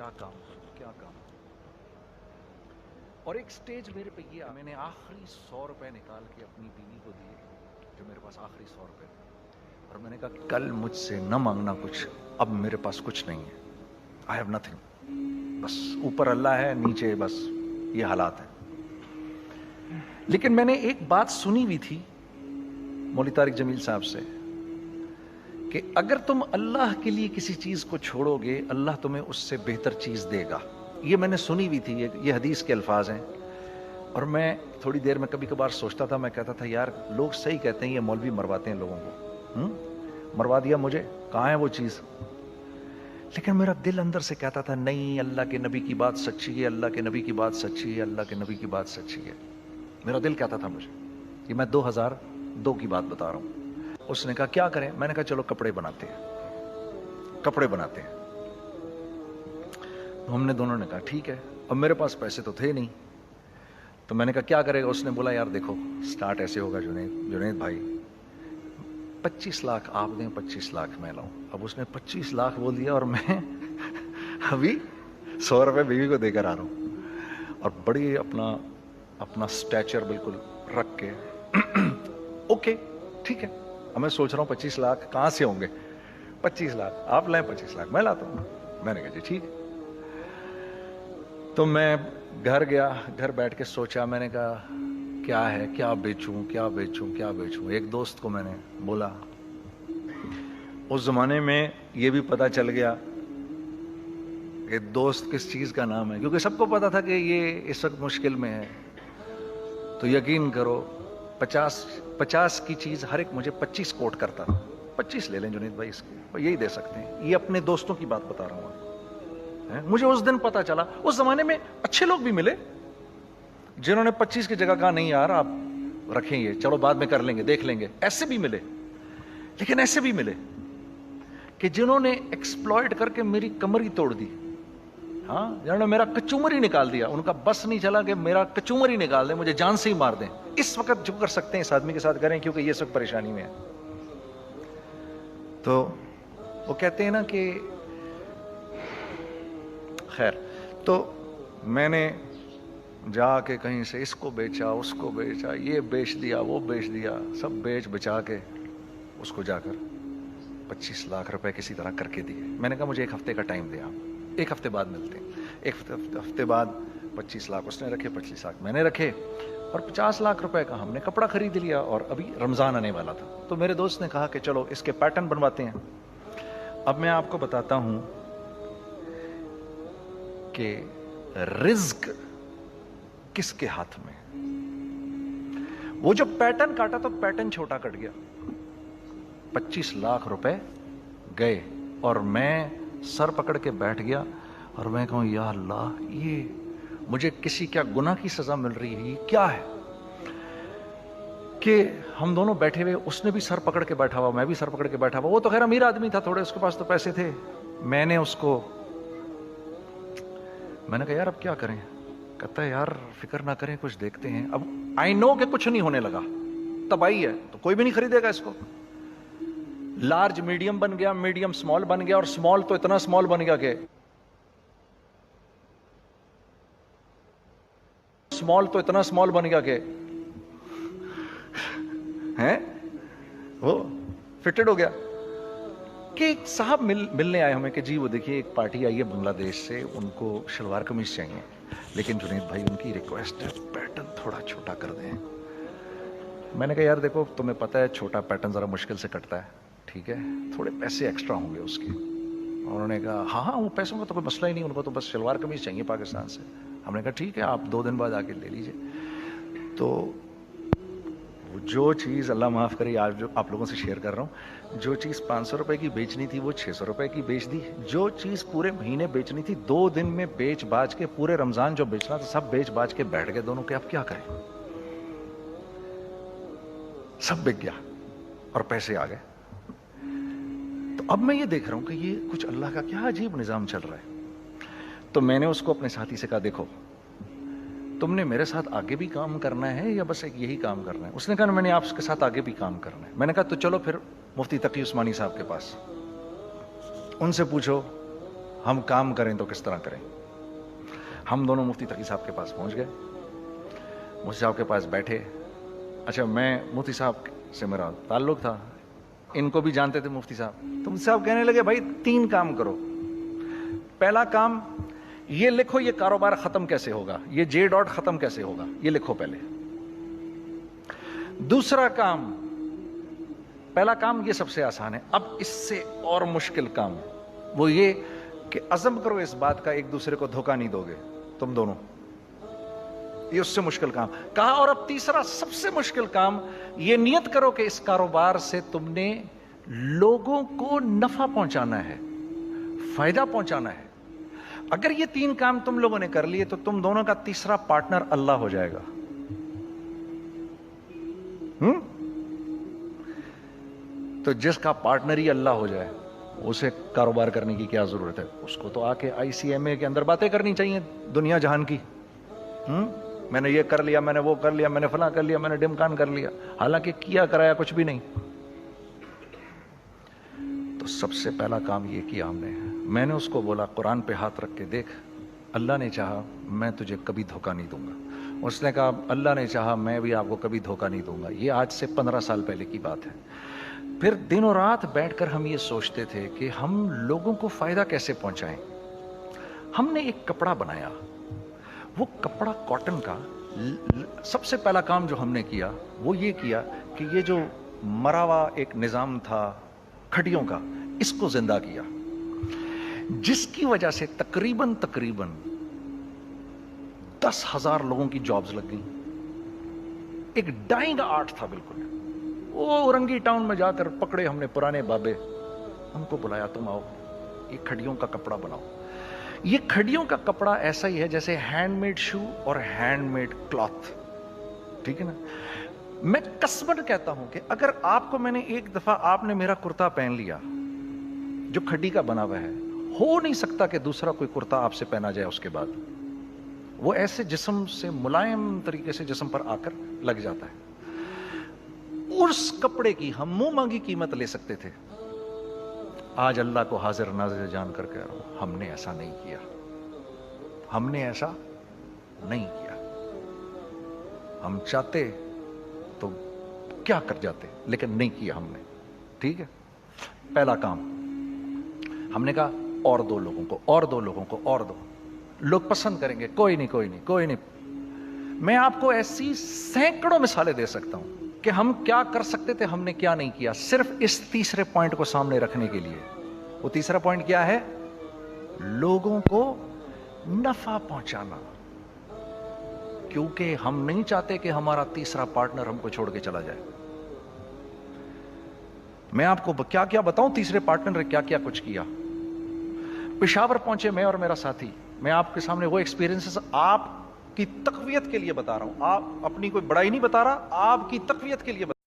کیا کام کیا کام. اور ایک سٹیج میرے پہ یہ میں نے آخری 100 روپے نکال کے اپنی بیوی کو دیے, جو میرے پاس آخری 100 روپے تھے, اور میں نے کہا کل مجھ سے نہ مانگنا کچھ, اب میرے پاس کچھ نہیں ہے, آئی ہیو نتھنگ, بس اوپر اللہ ہے, نیچے بس یہ حالات ہیں. لیکن میں نے ایک بات سنی ہوئی تھی مولوی طارق جمیل صاحب سے کہ اگر تم اللہ کے لیے کسی چیز کو چھوڑو گے اللہ تمہیں اس سے بہتر چیز دے گا. یہ میں نے سنی ہوئی تھی, یہ حدیث کے الفاظ ہیں. اور میں تھوڑی دیر میں کبھی کبھار سوچتا تھا, میں کہتا تھا یار لوگ صحیح کہتے ہیں, یہ مولوی مرواتے ہیں لوگوں کو, مروا دیا مجھے, کہاں ہے وہ چیز. لیکن میرا دل اندر سے کہتا تھا نہیں, اللہ کے نبی کی بات سچی ہے, اللہ کے نبی کی بات سچی ہے, اللہ کے نبی کی بات سچی ہے. میرا دل کہتا تھا مجھے, یہ میں 2002 کی بات بتا رہا ہوں. اس نے کہا کیا کریں, میں نے کہا چلو کپڑے بناتے ہیں, کپڑے بناتے ہیں. ہم نے دونوں نے کہا ٹھیک ہے. اب میرے پاس پیسے تو تھے نہیں, تو میں نے کہا کیا کرے گا. اس نے بولا یار دیکھو سٹارٹ ایسے ہوگا جنید بھائی, 25 لاکھ آپ دیں, 25 لاکھ میں لاؤں. اب اس نے 25 لاکھ بول دیا اور میں ابھی 100 روپے بیوی کو دے کر آ رہا ہوں, اور بڑی اپنا سٹیچر بالکل رکھ کے اوکے ٹھیک ہے. اب میں سوچ رہا ہوں 25 لاکھ کہاں سے ہوں گے, 25 لاکھ آپ لائیں, 25 لاکھ میں لاتا ہوں. میں نے کہا جی ٹھیک. تو میں گھر گیا, گھر بیٹھ کے سوچا, میں نے کہا کیا ہے, کیا بیچوں کیا بیچوں کیا بیچوں. ایک دوست کو میں نے بولا, اس زمانے میں یہ بھی پتا چل گیا کہ دوست کس چیز کا نام ہے, کیونکہ سب کو پتا تھا کہ یہ اس وقت مشکل میں ہے. تو یقین کرو 50 کی چیز ہر ایک مجھے 25 کوٹ کرتا تھا. 25 لے لیں جنید بھائی, اس کے یہی دے سکتے ہیں. یہ اپنے دوستوں کی بات بتا رہا ہوں. مجھے اس دن پتا چلا, اس زمانے میں اچھے لوگ بھی ملے جنہوں نے 25 کی جگہ کہا نہیں یار آپ رکھیں, یہ چلو بعد میں کر لیں گے, دیکھ لیں گے. ایسے بھی ملے, لیکن ایسے بھی ملے کہ جنہوں نے ایکسپلائٹ کر کے میری کمر ہی توڑ دی. ہاں, جنہوں نے میرا کچومر ہی نکال دیا. ان کا بس نہیں چلا کہ میرا کچومر ہی نکال دیں, مجھے جان سے ہی مار دیں. اس وقت جو کر سکتے ہیں اس آدمی کے ساتھ کریں, کیونکہ یہ اس وقت پریشانی میں ہے. تو وہ کہتے ہیں نا کہ خیر, تو میں نے جا کے کہیں سے اس کو بیچا, اس کو بیچا, یہ بیچ دیا, وہ بیچ دیا, سب بیچ بچا کے اس کو جا کر 25 لاکھ روپے کسی طرح کر کے دیے. میں نے کہا مجھے 1 ہفتے کا ٹائم دے, آپ 1 ہفتے بعد ملتے ہیں. 1 ہفتے بعد 25 لاکھ اس نے رکھے, 25 لاکھ میں نے رکھے, اور 50 لاکھ روپے کا ہم نے کپڑا خرید لیا. اور ابھی رمضان آنے والا تھا, تو میرے دوست نے کہا کہ چلو اس کے پیٹرن بنواتے ہیں. اب میں آپ کو بتاتا ہوں کہ رزق کس کے ہاتھ میں. وہ جو پیٹرن کاٹا تو پیٹرن چھوٹا کٹ گیا, 25 لاکھ روپے گئے, اور میں سر پکڑ کے بیٹھ گیا. اور میں کہوں یا اللہ, یہ مجھے کسی کیا گناہ کی سزا مل رہی ہے, یہ کیا ہے کہ ہم دونوں بیٹھے ہوئے, اس نے بھی سر پکڑ کے بیٹھا ہوا, میں بھی سر پکڑ کے بیٹھا ہوا. وہ تو خیر امیر آدمی تھا تھوڑے, اس کے پاس تو پیسے تھے. میں نے اس کو, میں نے کہا یار اب کیا کریں. کہتا ہے یار فکر نہ کریں, کچھ دیکھتے ہیں. اب آئی نو کہ کچھ نہیں ہونے لگا, تباہی ہے, تو کوئی بھی نہیں خریدے گا اس کو. لارج میڈیم بن گیا, میڈیم سمال بن گیا, اور سمال تو اتنا سمال بن گیا کہ وہ فٹڈ ہو گیا. کہ ایک صاحب ملنے آئے ہمیں کہ جی وہ دیکھیے ایک پارٹی آئی ہے بنگلہ دیش سے, ان کو شلوار قمیص چاہیے, لیکن جنید بھائی ان کی ریکویسٹ ہے پیٹرن تھوڑا چھوٹا کر دیں. میں نے کہا یار دیکھو تمہیں پتہ ہے چھوٹا پیٹرن ذرا مشکل سے کٹتا ہے, ٹھیک ہے, تھوڑے پیسے ایکسٹرا ہوں گے اس کے. انہوں نے کہا ہاں وہ پیسوں کا تو کوئی مسئلہ ہی نہیں, ان کو تو بس شلوار قمیص چاہیے پاکستان سے. ہم نے کہا ٹھیک ہے, آپ 2 دن بعد آ کے لے لیجیے. تو جو چیز اللہ معاف کرے, آج جو آپ لوگوں سے شیئر کر رہا ہوں, جو چیز 500 روپے کی بیچنی تھی وہ 600 روپے کی بیچ دی. جو چیز پورے مہینے بیچنی تھی 2 دن میں بیچ باج کے, پورے رمضان جو بیچنا تھا سب بیچ باج کے بیٹھ گئے دونوں. کہ اب کیا کریں, سب بک گیا اور پیسے آ گئے. تو اب میں یہ دیکھ رہا ہوں کہ یہ کچھ اللہ کا کیا عجیب نظام چل رہا ہے. تو میں نے اس کو اپنے ساتھی سے کہا دیکھو تم نے میرے ساتھ آگے بھی کام کرنا ہے یا بس ایک یہی کام کرنا ہے. اس نے کہا میں نے آپ کے ساتھ آگے بھی کام کرنا ہے. میں نے کہا تو چلو پھر مفتی تقی عثمانی صاحب کے پاس, ان سے پوچھو ہم کام کریں تو کس طرح کریں. ہم دونوں مفتی تقی صاحب کے پاس پہنچ گئے, مفتی صاحب کے پاس بیٹھے. اچھا, میں مفتی صاحب سے میرا تعلق تھا, ان کو بھی جانتے تھے مفتی صاحب. تو مفتی صاحب کہنے لگے, بھائی 3 کام کرو. پہلا کام یہ لکھو, یہ کاروبار ختم کیسے ہوگا, یہ جے ڈاٹ ختم کیسے ہوگا, یہ لکھو پہلے. دوسرا کام, پہلا کام یہ سب سے آسان ہے, اب اس سے اور مشکل کام وہ یہ کہ عزم کرو اس بات کا ایک دوسرے کو دھوکہ نہیں دو گے تم دونوں, یہ اس سے مشکل کام کہا. اور اب تیسرا سب سے مشکل کام, یہ نیت کرو کہ اس کاروبار سے تم نے لوگوں کو نفع پہنچانا ہے, فائدہ پہنچانا ہے. اگر یہ 3 کام تم لوگوں نے کر لیے تو تم دونوں کا تیسرا پارٹنر اللہ ہو جائے گا. تو جس کا پارٹنر ہی اللہ ہو جائے اسے کاروبار کرنے کی کیا ضرورت ہے؟ اس کو تو آ کے ICMA کے اندر باتیں کرنی چاہیے دنیا جہان کی. میں نے یہ کر لیا, میں نے وہ کر لیا, میں نے فلاں کر لیا, میں نے ڈمکان کر لیا, حالانکہ کیا کرایا کچھ بھی نہیں. تو سب سے پہلا کام یہ کیا ہم نے. میں نے اس کو بولا, قرآن پہ ہاتھ رکھ کے دیکھ, اللہ نے چاہا میں تجھے کبھی دھوکہ نہیں دوں گا. اس نے کہا, اللہ نے چاہا میں بھی آپ کو کبھی دھوکہ نہیں دوں گا. یہ آج سے 15 سال پہلے کی بات ہے. پھر دن و رات بیٹھ کر ہم یہ سوچتے تھے کہ ہم لوگوں کو فائدہ کیسے پہنچائیں. ہم نے ایک کپڑا بنایا, وہ کپڑا کاٹن کا. سب سے پہلا کام جو ہم نے کیا وہ یہ کیا کہ یہ جو مرا ہوا ایک نظام تھا کھٹیوں کا, اس کو زندہ کیا, جس کی وجہ سے تقریباً 10,000 لوگوں کی جابز لگ گئیں. ایک ڈائنگ آرٹ تھا بالکل. وہ اورنگی ٹاؤن میں جا کر پکڑے ہم نے پرانے بابے, ان کو بلایا, تم آؤ یہ کھڑیوں کا کپڑا بناؤ. یہ کھڑیوں کا کپڑا ایسا ہی ہے جیسے ہینڈ میڈ شو اور ہینڈ میڈ کلاتھ, ٹھیک ہے نا. میں قسمن کہتا ہوں کہ اگر آپ کو میں نے ایک دفعہ, آپ نے میرا کرتا پہن لیا جو کھڈی کا بنا ہوا ہے, ہو نہیں سکتا کہ دوسرا کوئی کرتا آپ سے پہنا جائے اس کے بعد. وہ ایسے جسم سے ملائم طریقے سے جسم پر آ کر لگ جاتا ہے. اس کپڑے کی ہم منہ مانگی قیمت لے سکتے تھے. آج اللہ کو حاضر ناظر جان کر کہہ رہا ہوں, ہم نے ایسا نہیں کیا. ہم نے ایسا نہیں کیا. ہم چاہتے تو کیا کر جاتے, لیکن نہیں کیا ہم نے. ٹھیک ہے, پہلا کام ہم نے کہا, اور 2 لوگوں کو, اور 2 لوگوں کو, اور 2 لوگ پسند کریں گے. کوئی نہیں, کوئی نہیں, کوئی نہیں. میں آپ کو ایسی سینکڑوں مثالیں دے سکتا ہوں کہ ہم کیا کر سکتے تھے, ہم نے کیا نہیں کیا, صرف اس تیسرے پوائنٹ کو سامنے رکھنے کے لیے. وہ تیسرا پوائنٹ کیا ہے؟ لوگوں کو نفع پہنچانا. کیونکہ ہم نہیں چاہتے کہ ہمارا تیسرا پارٹنر ہم کو چھوڑ کے چلا جائے. میں آپ کو کیا کیا بتاؤں, تیسرے پارٹنر نے کیا کیا کچھ کیا. پشاور پہنچے میں اور میرا ساتھی. میں آپ کے سامنے وہ ایکسپیرینسز آپ کی تقویت کے لیے بتا رہا ہوں. آپ اپنی کوئی بڑائی نہیں بتا رہا, آپ کی تقویت کے لیے بتا